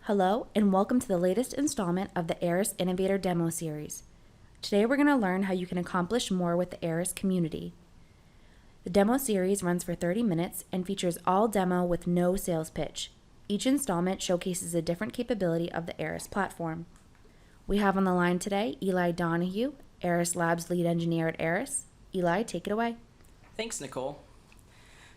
Hello, and welcome to the latest installment of the Aras Innovator Demo Series. Today we're going to learn how you can accomplish more with the Aras community. The demo series runs for 30 minutes and features all demo with no sales pitch. Each installment showcases a different capability of the Aras platform. We have on the line today Eli Donahue, Aras Labs Lead Engineer at Aras. Eli, take it away. Thanks, Nicole.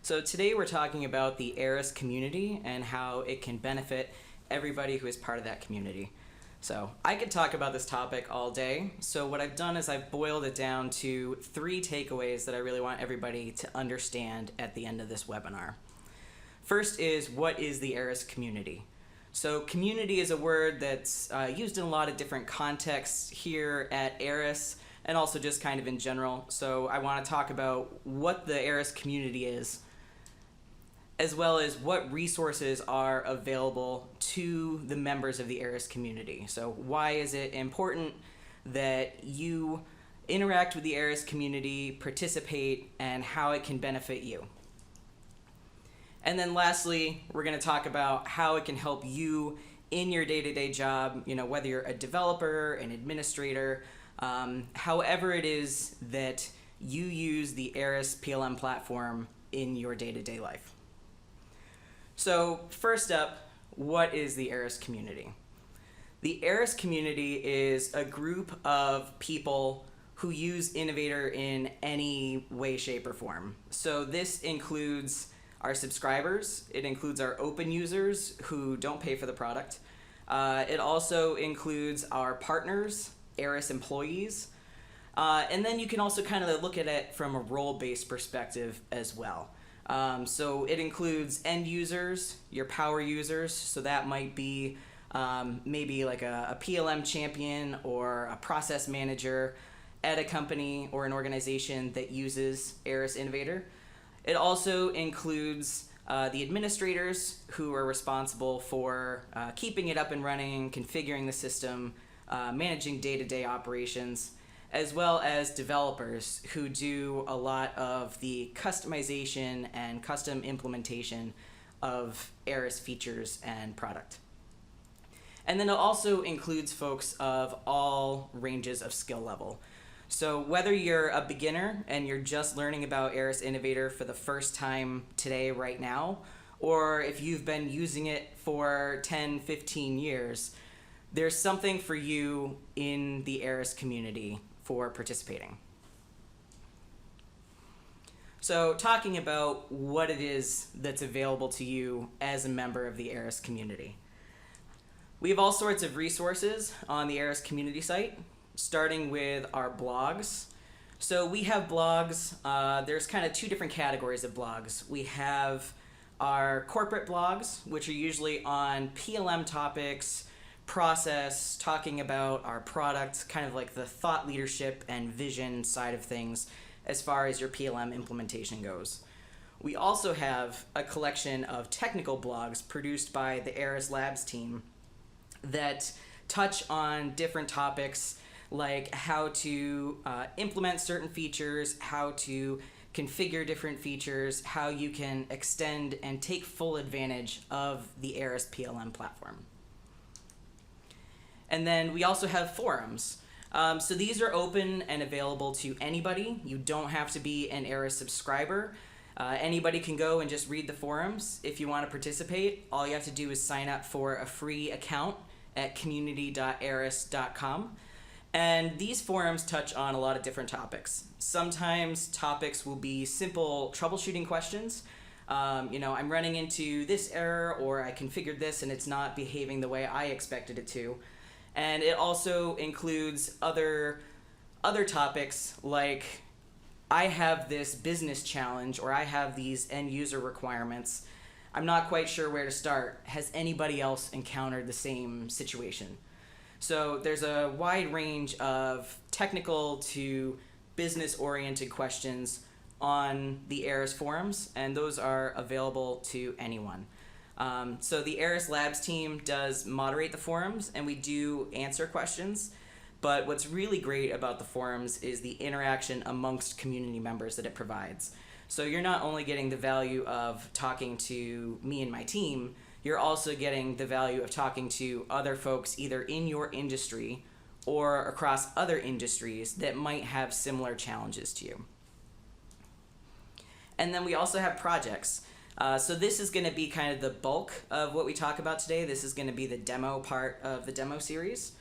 So today we're talking about the Aras community and how it can benefit everybody who is part of that community. So I could talk about this topic all day. So what I've done is I've boiled it down to 3 takeaways that I really want everybody to understand at the end of this webinar. First is, what is the Aras community? So community is a word that's used in a lot of different contexts here at Aras and also just kind of in general. So I want to talk about what the Aras community is, as well as what resources are available to the members of the Aras community. So why is it important that you interact with the Aras community, participate, and how it can benefit you? And then lastly, we're going to talk about how it can help you in your day-to-day job, whether you're a developer, an administrator, however it is that you use the Aras PLM platform in your day-to-day life. So first up, what is the Aras community? The Aras community is a group of people who use Innovator in any way, shape, or form. So this includes our subscribers. It includes our open users who don't pay for the product. It also includes our partners, Aras employees. And then you can also kind of look at it from a role-based perspective as well. So it includes end users, your power users, so that might be maybe like a PLM champion or a process manager at a company or an organization that uses Aras Innovator. It also includes the administrators who are responsible for keeping it up and running, configuring the system, managing day-to-day operations, as well as developers who do a lot of the customization and custom implementation of Aras features and product. And then it also includes folks of all ranges of skill level. So whether you're a beginner and you're just learning about Aras Innovator for the first time today, right now, or if you've been using it for 10, 15 years, there's something for you in the Aras community for participating. So talking about what it is that's available to you as a member of the Aras community. We have all sorts of resources on the Aras community site, starting with our blogs. So we have blogs. There's kind of 2 different categories of blogs. We have our corporate blogs, which are usually on PLM topics, process, talking about our product, kind of like the thought leadership and vision side of things as far as your PLM implementation goes. We also have a collection of technical blogs produced by the Aras Labs team that touch on different topics like how to implement certain features, how to configure different features, how you can extend and take full advantage of the Aras PLM platform. And then we also have forums. So these are open and available to anybody. You don't have to be an Aras subscriber. Anybody can go and just read the forums. If you want to participate, all you have to do is sign up for a free account at community.aras.com. And these forums touch on a lot of different topics. Sometimes topics will be simple troubleshooting questions. I'm running into this error, or I configured this and it's not behaving the way I expected it to. And it also includes other topics like, I have this business challenge, or I have these end user requirements. I'm not quite sure where to start. Has anybody else encountered the same situation? So there's a wide range of technical to business-oriented questions on the Aras forums, and those are available to anyone. So the Aras Labs team does moderate the forums, and we do answer questions. But what's really great about the forums is the interaction amongst community members that it provides. So you're not only getting the value of talking to me and my team, you're also getting the value of talking to other folks either in your industry or across other industries that might have similar challenges to you. And then we also have projects. So this is going to be kind of the bulk of what we talk about today. This is going to be the demo part of the demo series.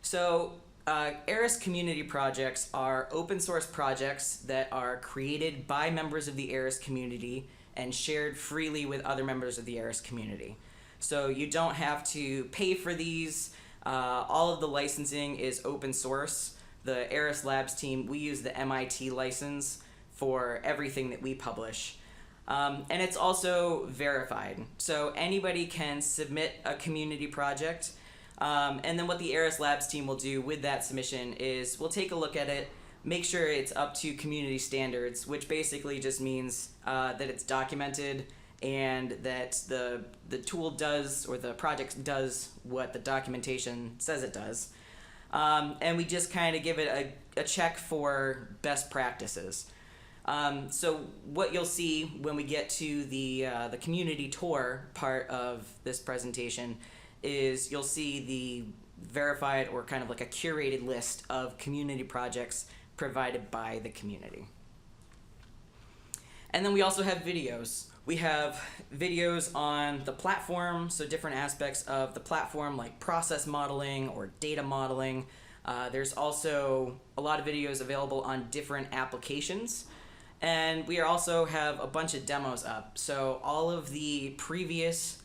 So Aras community projects are open source projects that are created by members of the Aras community and shared freely with other members of the Aras community. So you don't have to pay for these. All of the licensing is open source. The Aras Labs team, we use the MIT license for everything that we publish. And it's also verified. So anybody can submit a community project. And then what the Aras Labs team will do with that submission is we'll take a look at it, make sure it's up to community standards, which basically just means that it's documented and that the tool does, or the project does, what the documentation says it does. And we just kind of give it a check for best practices. So what you'll see when we get to the community tour part of this presentation is you'll see the verified, or kind of like a curated list of community projects provided by the community. And then we also have videos. We have videos on the platform, so different aspects of the platform like process modeling or data modeling. There's also a lot of videos available on different applications. And we also have a bunch of demos up. So all of the previous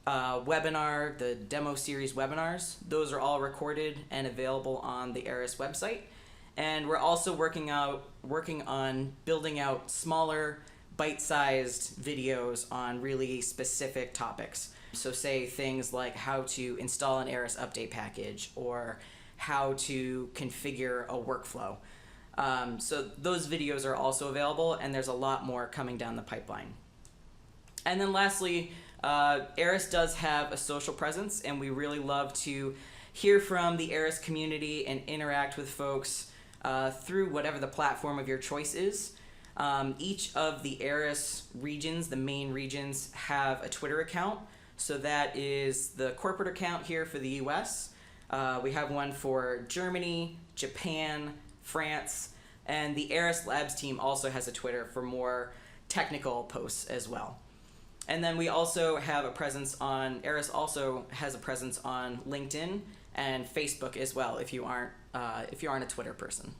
webinar, the demo series webinars, those are all recorded and available on the Aras website. And we're also working on building out smaller, bite-sized videos on really specific topics. So say things like how to install an Aras update package or how to configure a workflow. So those videos are also available, and there's a lot more coming down the pipeline. And then lastly, Aras does have a social presence, and we really love to hear from the Aras community and interact with folks through whatever the platform of your choice is. Each of the Aras regions, the main regions, have a Twitter account. So that is the corporate account here for the US. We have one for Germany, Japan, France, and the Aras Labs team also has a Twitter for more technical posts as well. And then we also have a presence on, Aras also has a presence on LinkedIn and Facebook as well if you aren't a Twitter person.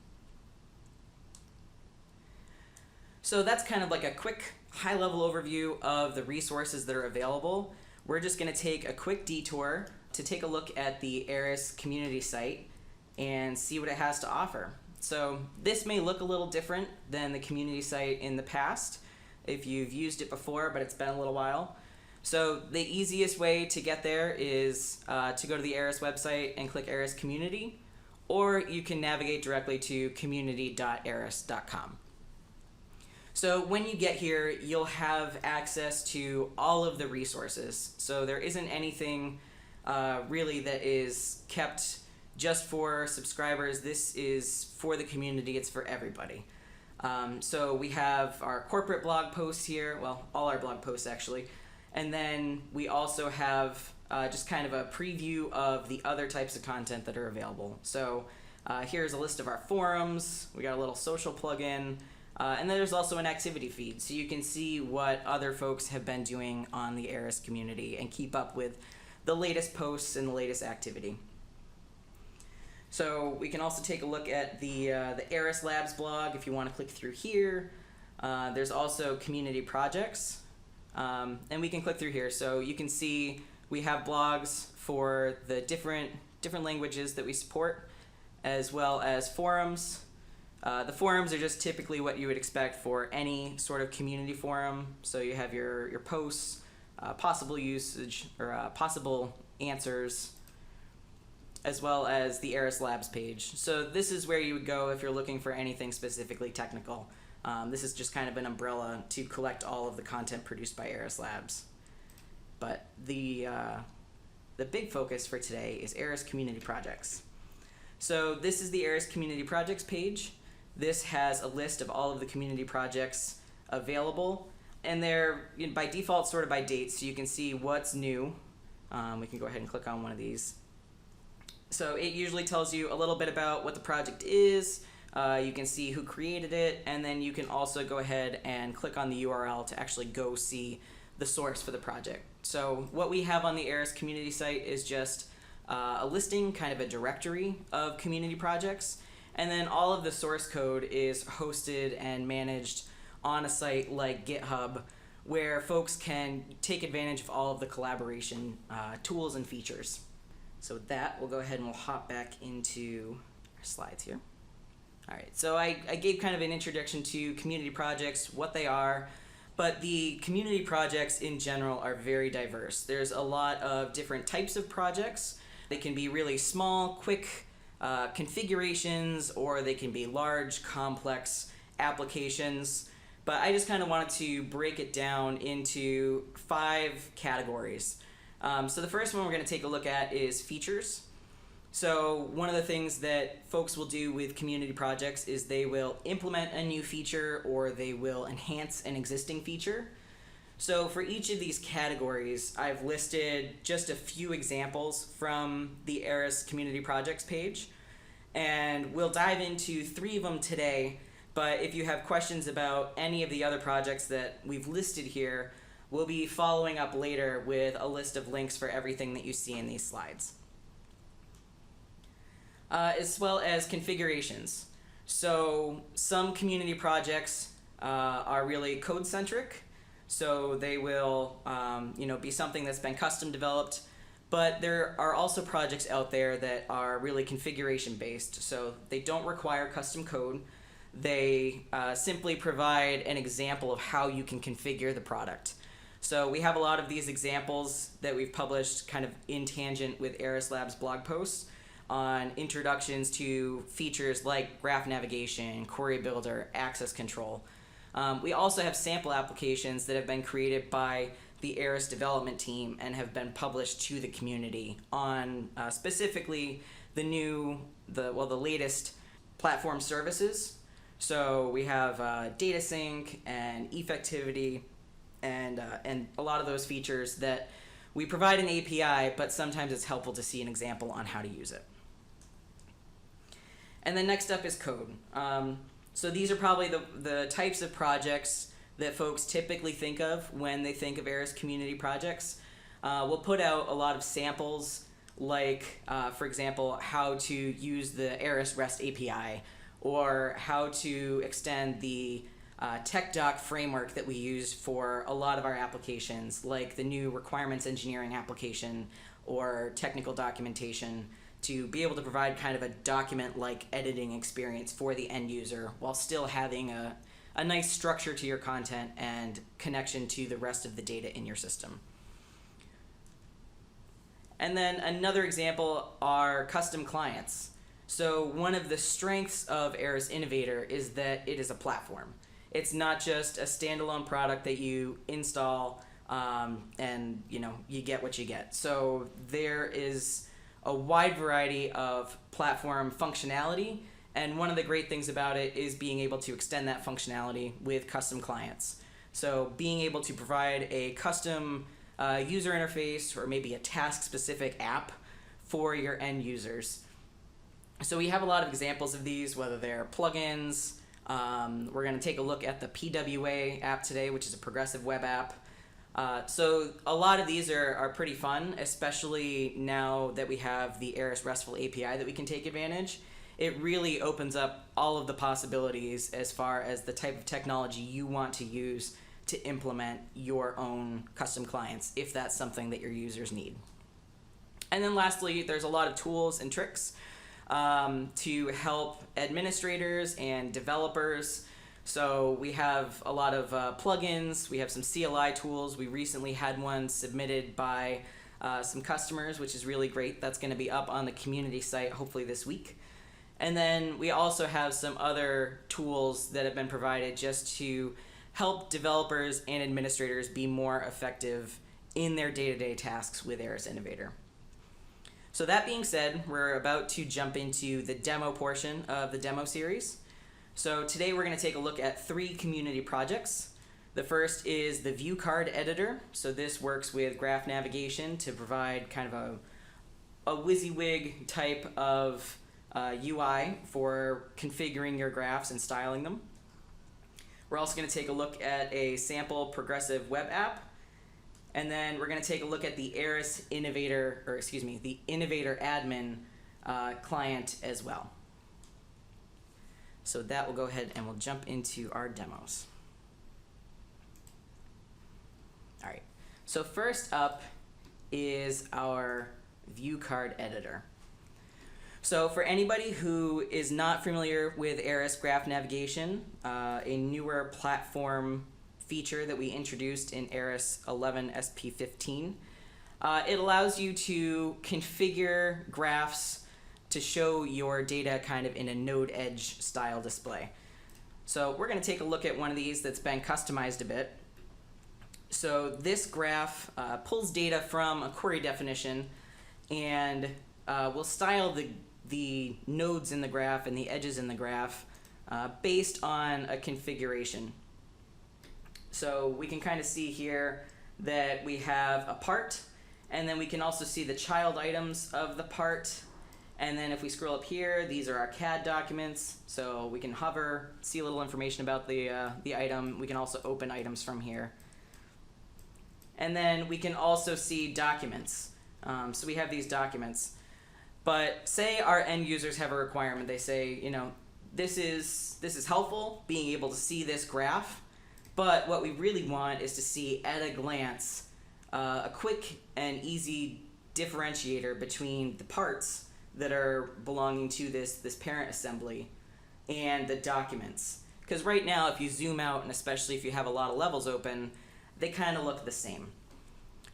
So that's kind of like a quick high-level overview of the resources that are available. We're just going to take a quick detour to take a look at the Aras community site and see what it has to offer. So this may look a little different than the community site in the past if you've used it before, but it's been a little while. So the easiest way to get there is to go to the Aras website and click Aras Community, or you can navigate directly to community.aras.com. So when you get here, you'll have access to all of the resources. So there isn't anything really that is kept just for subscribers. This is for the community. It's for everybody. So we have our corporate blog posts here, well, all our blog posts actually. And then we also have just kind of a preview of the other types of content that are available. So here's a list of our forums. We got a little social plugin. And then there's also an activity feed, so you can see what other folks have been doing on the Aras community and keep up with the latest posts and the latest activity. So we can also take a look at the Aras Labs blog if you want to click through here. There's also community projects, and we can click through here. So you can see we have blogs for the different languages that we support, as well as forums. The forums are just typically what you would expect for any sort of community forum. So you have your posts, possible usage, or possible answers, as well as the Aras Labs page. So this is where you would go if you're looking for anything specifically technical. This is just kind of an umbrella to collect all of the content produced by Aras Labs. But the big focus for today is Aras Community Projects. So this is the Aras Community Projects page. This has a list of all of the community projects available. and they're by default sorted by date, so you can see what's new. We can go ahead and click on one of these. So it usually tells you a little bit about what the project is. You can see who created it, and then you can also go ahead and click on the URL to actually go see the source for the project. So what we have on the Aras community site is just a listing, kind of a directory of community projects, and then all of the source code is hosted and managed on a site like GitHub, where folks can take advantage of all of the collaboration tools and features. So with that, we'll go ahead and we'll hop back into our slides here. All right, so I gave kind of an introduction to community projects, what they are, but the community projects in general are very diverse. There's a lot of different types of projects. They can be really small, quick configurations, or they can be large, complex applications. But I just kind of wanted to break it down into 5 categories. So the first one we're going to take a look at is features. So one of the things that folks will do with community projects is they will implement a new feature or they will enhance an existing feature. So for each of these categories, I've listed just a few examples from the Aras community projects page. And we'll dive into 3 of them today. But if you have questions about any of the other projects that we've listed here, we'll be following up later with a list of links for everything that you see in these slides. As well as configurations. So some community projects are really code-centric. So they will be something that's been custom developed. But there are also projects out there that are really configuration-based. So they don't require custom code. They simply provide an example of how you can configure the product. So we have a lot of these examples that we've published kind of in tangent with Aras Labs blog posts on introductions to features like graph navigation, query builder, access control. We also have sample applications that have been created by the Aras development team and have been published to the community on specifically the latest platform services. So we have data sync and effectivity and a lot of those features that we provide an API, but sometimes it's helpful to see an example on how to use it. And then next up is code. So these are probably the types of projects that folks typically think of when they think of Aras community projects. We'll put out a lot of samples like, for example, how to use the Aras REST API or how to extend the TechDoc framework that we use for a lot of our applications, like the new requirements engineering application or technical documentation, to be able to provide kind of a document-like editing experience for the end user while still having a nice structure to your content and connection to the rest of the data in your system. And then another example are custom clients. So one of the strengths of Aras Innovator is that it is a platform. It's not just a standalone product that you install and you get what you get. So there is a wide variety of platform functionality, and one of the great things about it is being able to extend that functionality with custom clients. So being able to provide a custom user interface or maybe a task-specific app for your end users. So we have a lot of examples of these, whether they're plugins. We're going to take a look at the PWA app today, which is a progressive web app. So a lot of these are pretty fun, especially now that we have the Aras RESTful API that we can take advantage. It really opens up all of the possibilities as far as the type of technology you want to use to implement your own custom clients, if that's something that your users need. And then lastly, there's a lot of tools and tricks to help administrators and developers. So we have a lot of plugins, we have some CLI tools. We recently had one submitted by some customers, which is really great. That's going to be up on the community site hopefully this week. And then we also have some other tools that have been provided just to help developers and administrators be more effective in their day-to-day tasks with Aras Innovator. So that being said, we're about to jump into the demo portion of the demo series. So today we're going to take a look at 3 community projects. The first is the view card editor. So this works with graph navigation to provide kind of a WYSIWYG type of UI for configuring your graphs and styling them. We're also going to take a look at a sample progressive web app. And then we're going to take a look at the Aras Innovator, the Innovator Admin client as well. So that will go ahead and we'll jump into our demos. All right, so first up is our view card editor. So for anybody who is not familiar with Aras Graph Navigation, a newer platform feature that we introduced in Aras 11 SP15, it allows you to configure graphs to show your data kind of in a node edge style display. So we're going to take a look at one of these that's been customized a bit. So this graph pulls data from a query definition and will style the nodes in the graph and the edges in the graph based on a configuration. So we can kind of see here that we have a part, and then we can also see the child items of the part. And then if we scroll up here, these are our CAD documents. So we can hover, see a little information about the item. We can also open items from here. And then we can also see documents. So we have these documents. But say our end users have a requirement. They say, you know, this is helpful, being able to see this graph. But what we really want is to see at a glance a quick and easy differentiator between the parts that are belonging to this parent assembly and the documents. Because right now, if you zoom out, and especially if you have a lot of levels open, they kind of look the same.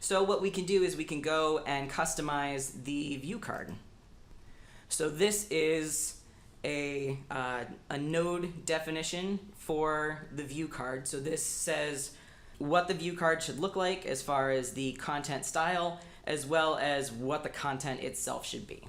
So what we can do is we can go and customize the view card. So this is a node definition for the view card. So this says what the view card should look like as far as the content style, as well as what the content itself should be.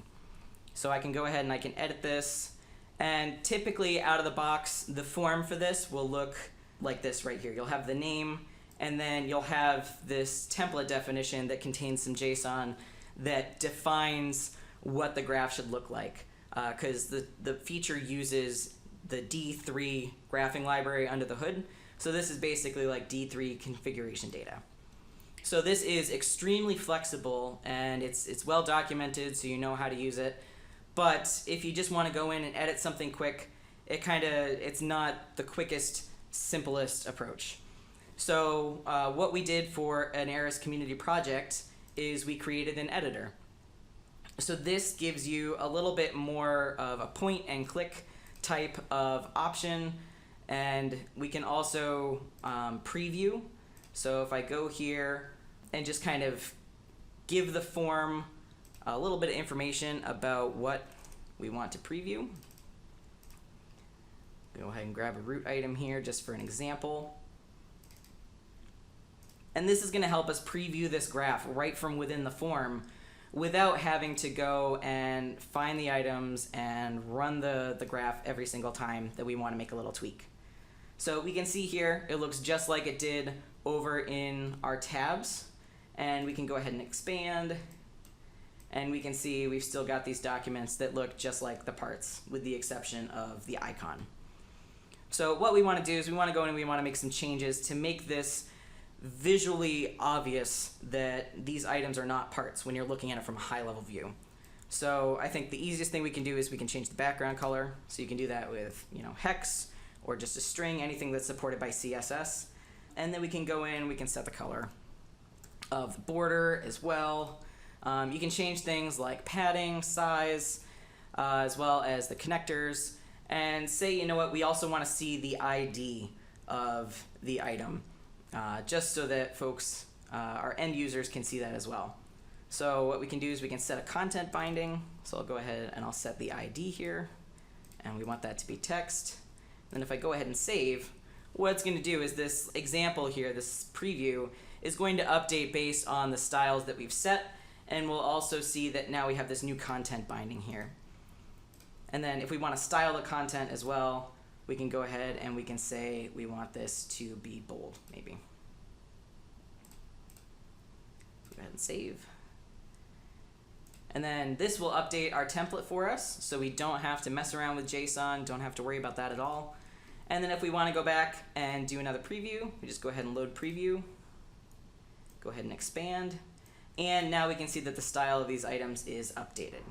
So I can go ahead and I can edit this. And typically out of the box, the form for this will look like this right here. You'll have the name, and then you'll have this template definition that contains some JSON that defines what the graph should look like. Because the feature uses the D3 graphing library under the hood. So this is basically like D3 configuration data. So this is extremely flexible, and it's well documented, so you know how to use it. But if you just want to go in and edit something quick, it's not the quickest, simplest approach. So what we did for an Aras community project is we created an editor. So this gives you a little bit more of a point and click type of option, and we can also preview. So if I go here and just kind of give the form a little bit of information about what we want to preview. Go ahead and grab a root item here just for an example. And this is going to help us preview this graph right from within the form without having to go and find the items and run the graph every single time that we want to make a little tweak. So we can see here it looks just like it did over in our tabs, and we can go ahead and expand, and we can see we've still got these documents that look just like the parts with the exception of the icon. So what we want to do is we want to go in and we want to make some changes to make this visually obvious that these items are not parts when you're looking at it from a high level view. So I think the easiest thing we can do is we can change the background color. So you can do that with, you know, hex or just a string, anything that's supported by CSS. And then we can go in, we can set the color of the border as well. You can change things like padding, size, as well as the connectors. And say, you know what, we also want to see the ID of the item, just so that folks, our end users, can see that as well. So what we can do is we can set a content binding. So I'll go ahead and I'll set the ID here, and we want that to be text. Then if I go ahead and save, what it's going to do is this example here, this preview, is going to update based on the styles that we've set, and we'll also see that now we have this new content binding here. And then if we want to style the content as well, we can go ahead and we can say we want this to be bold, maybe. Go ahead and save. And then this will update our template for us, so we don't have to mess around with JSON, don't have to worry about that at all. And then if we want to go back and do another preview, we just go ahead and load preview, go ahead and expand, and now we can see that the style of these items is updated.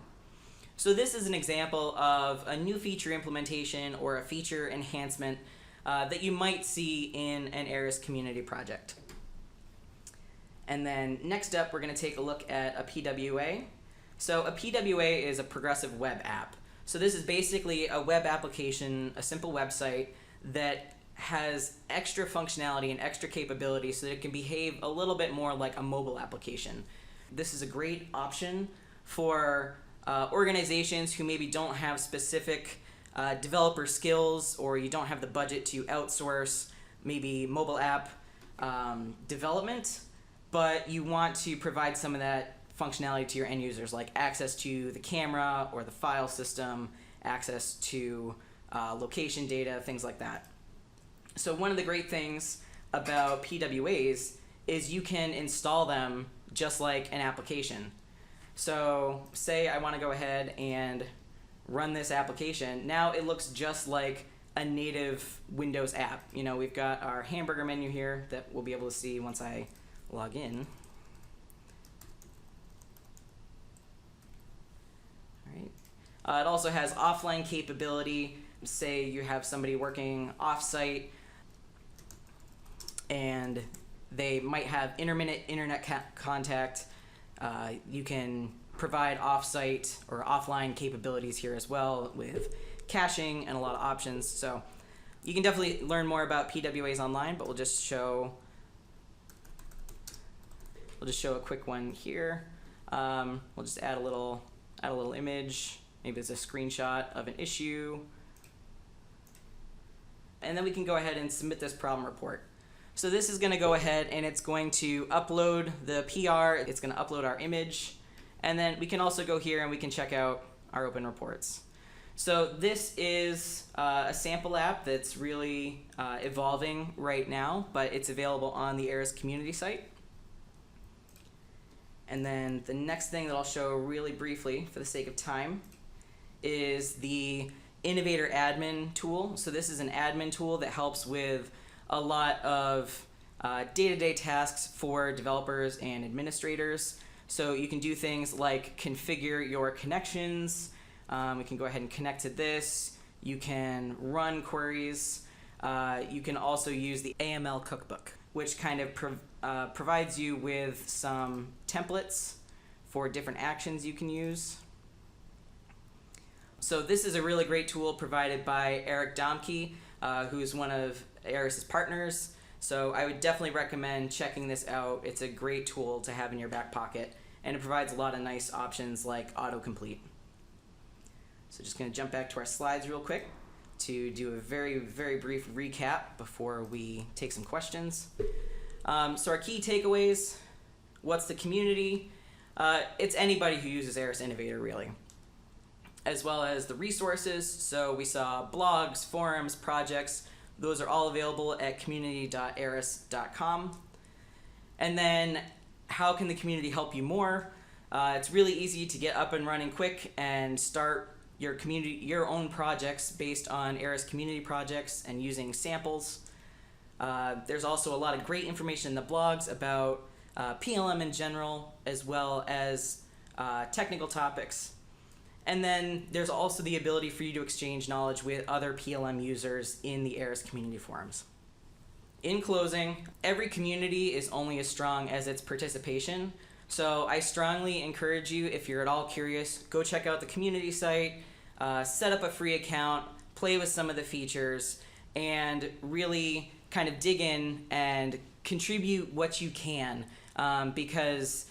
So this is an example of a new feature implementation or a feature enhancement that you might see in an Aras community project. And then next up, we're going to take a look at a PWA. So a PWA is a progressive web app. So this is basically a web application, a simple website that has extra functionality and extra capability so that it can behave a little bit more like a mobile application. This is a great option for organizations who maybe don't have specific developer skills, or you don't have the budget to outsource maybe mobile app development, but you want to provide some of that functionality to your end users, like access to the camera or the file system, access to location data, things like that. So one of the great things about PWAs is you can install them just like an application. So say I want to go ahead and run this application. Now it looks just like a native Windows app. You know, we've got our hamburger menu here that we'll be able to see once I log in. It also has offline capability. Say you have somebody working off-site and they might have intermittent internet contact. You can provide off-site or offline capabilities here as well with caching and a lot of options. So you can definitely learn more about PWAs online, but we'll just show a quick one here. We'll just add a little image. Maybe it's a screenshot of an issue. And then we can go ahead and submit this problem report. So this is going to go ahead and it's going to upload the PR. It's going to upload our image. And then we can also go here and we can check out our open reports. So this is a sample app that's really evolving right now, but it's available on the Aras community site. And then the next thing that I'll show really briefly for the sake of time is the Innovator Admin tool. So this is an admin tool that helps with a lot of day-to-day tasks for developers and administrators. So you can do things like configure your connections. We can go ahead and connect to this. You can run queries. You can also use the AML cookbook, which kind of provides you with some templates for different actions you can use. So this is a really great tool provided by Eli Donahue, who's one of Aras's partners. So I would definitely recommend checking this out. It's a great tool to have in your back pocket, and it provides a lot of nice options like autocomplete. So just going to jump back to our slides real quick to do a very, very brief recap before we take some questions. So our key takeaways: what's the community? It's anybody who uses Aras Innovator, really, as well as the resources. So we saw blogs, forums, projects. Those are all available at community.aras.com. And then how can the community help you more? It's really easy to get up and running quick and start your own projects based on Aras community projects and using samples. There's also a lot of great information in the blogs about PLM in general, as well as technical topics. And then there's also the ability for you to exchange knowledge with other PLM users in the Aras community forums. In closing, every community is only as strong as its participation. So I strongly encourage you, if you're at all curious, go check out the community site, set up a free account, play with some of the features, and really kind of dig in and contribute what you can, because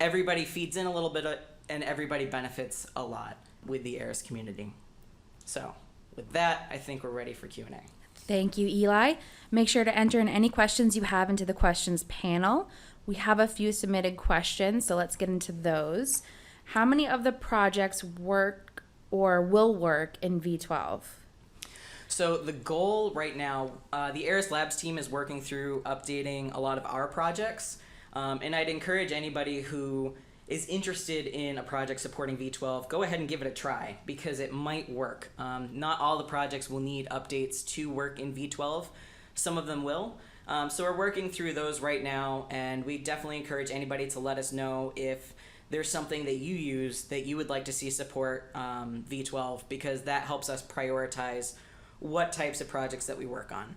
everybody feeds in a little bit and everybody benefits a lot with the Aras community. So with that, I think we're ready for Q&A. Thank you, Eli. Make sure to enter in any questions you have into the questions panel. We have a few submitted questions, so let's get into those. How many of the projects work or will work in V12? So the goal right now, the Aras Labs team is working through updating a lot of our projects, and I'd encourage anybody who is interested in a project supporting V12, go ahead and give it a try because it might work. Not all the projects will need updates to work in V12. Some of them will. So we're working through those right now, and we definitely encourage anybody to let us know if there's something that you use that you would like to see support V12, because that helps us prioritize what types of projects that we work on.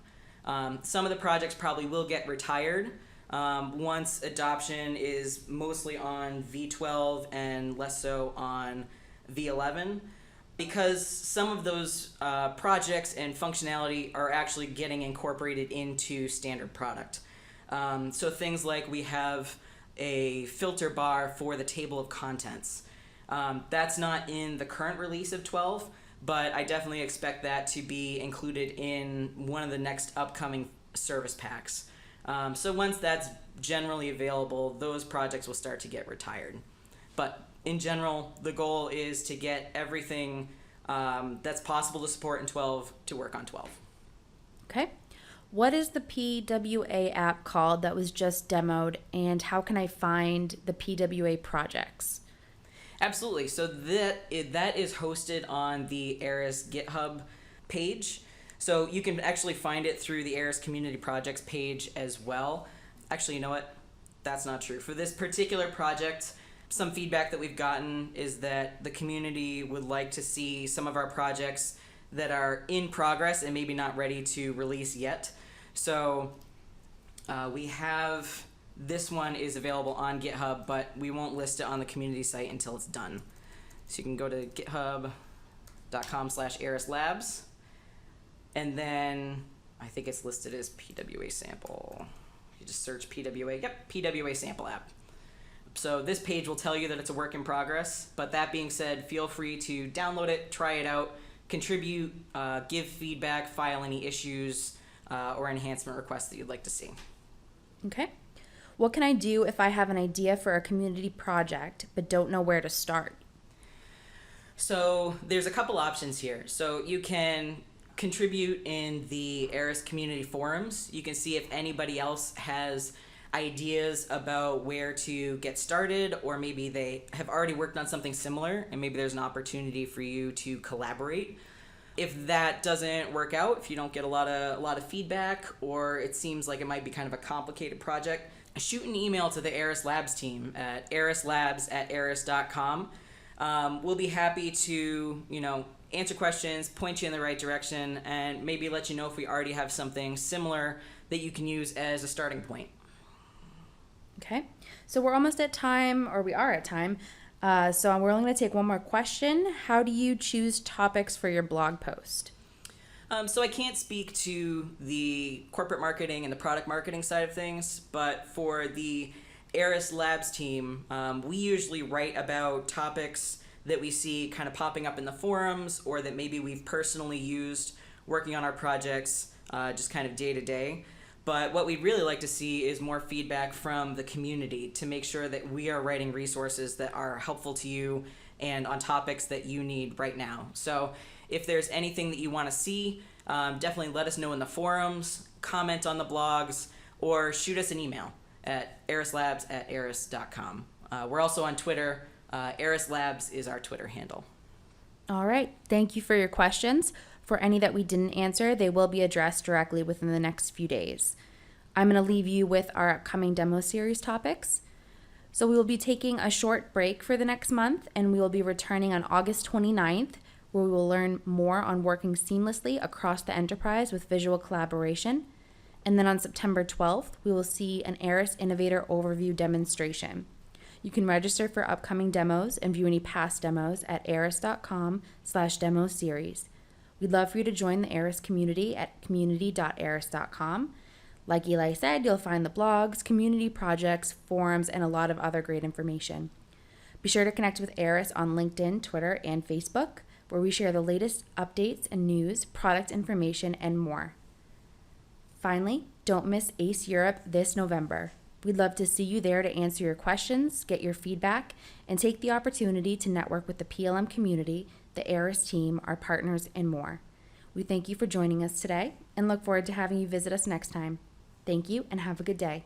Some of the projects probably will get retired once adoption is mostly on V12 and less so on V11, because some of those projects and functionality are actually getting incorporated into standard product. So things like we have a filter bar for the table of contents. That's not in the current release of 12, but I definitely expect that to be included in one of the next upcoming service packs. So once that's generally available, those projects will start to get retired. But in general, the goal is to get everything that's possible to support in 12 to work on 12. Okay. What is the PWA app called that was just demoed, and how can I find the PWA projects? Absolutely. So that is hosted on the Aras GitHub page. So you can actually find it through the Aras Community Projects page as well. Actually, you know what? That's not true. For this particular project, some feedback that we've gotten is that the community would like to see some of our projects that are in progress and maybe not ready to release yet. So we have, this one is available on GitHub, but we won't list it on the community site until it's done. So you can go to github.com/Aras Labs, and then I think it's listed as PWA sample. You just search PWA, PWA sample app. So this page will tell you that it's a work in progress, but that being said, feel free to download it, try it out, contribute, give feedback, file any issues or enhancement requests that you'd like to see. Okay. What can I do if I have an idea for a community project but don't know where to start? So there's a couple options here. So you can contribute in the Aras community forums. You can see if anybody else has ideas about where to get started, or maybe they have already worked on something similar and maybe there's an opportunity for you to collaborate. If that doesn't work out, if you don't get a lot of feedback, or it seems like it might be kind of a complicated project, shoot an email to the Aras Labs team at araslabs@aras.com. We'll be happy to, answer questions, point you in the right direction, and maybe let you know if we already have something similar that you can use as a starting point. Okay, so we're almost at time, or we are at time. So we're only going to take one more question. How do you choose topics for your blog post? So I can't speak to the corporate marketing and the product marketing side of things, but for the Aras Labs team, we usually write about topics that we see kind of popping up in the forums, or that maybe we've personally used working on our projects just kind of day to day. But what we'd really like to see is more feedback from the community to make sure that we are writing resources that are helpful to you and on topics that you need right now. So if there's anything that you want to see, definitely let us know in the forums, comment on the blogs, or shoot us an email at araslabs@aras.com. We're also on Twitter. Aras Labs is our Twitter handle. All right. Thank you for your questions. For any that we didn't answer, they will be addressed directly within the next few days. I'm going to leave you with our upcoming demo series topics. So we will be taking a short break for the next month, and we will be returning on August 29th, where we will learn more on working seamlessly across the enterprise with visual collaboration. And then on September 12th, we will see an Aras Innovator Overview demonstration. You can register for upcoming demos and view any past demos at aras.com/demo series. We'd love for you to join the Aras community at community.aras.com. Like Eli said, you'll find the blogs, community projects, forums, and a lot of other great information. Be sure to connect with Aras on LinkedIn, Twitter, and Facebook, where we share the latest updates and news, product information, and more. Finally, don't miss ACE Europe this November. We'd love to see you there to answer your questions, get your feedback, and take the opportunity to network with the PLM community, the Aras team, our partners, and more. We thank you for joining us today and look forward to having you visit us next time. Thank you and have a good day.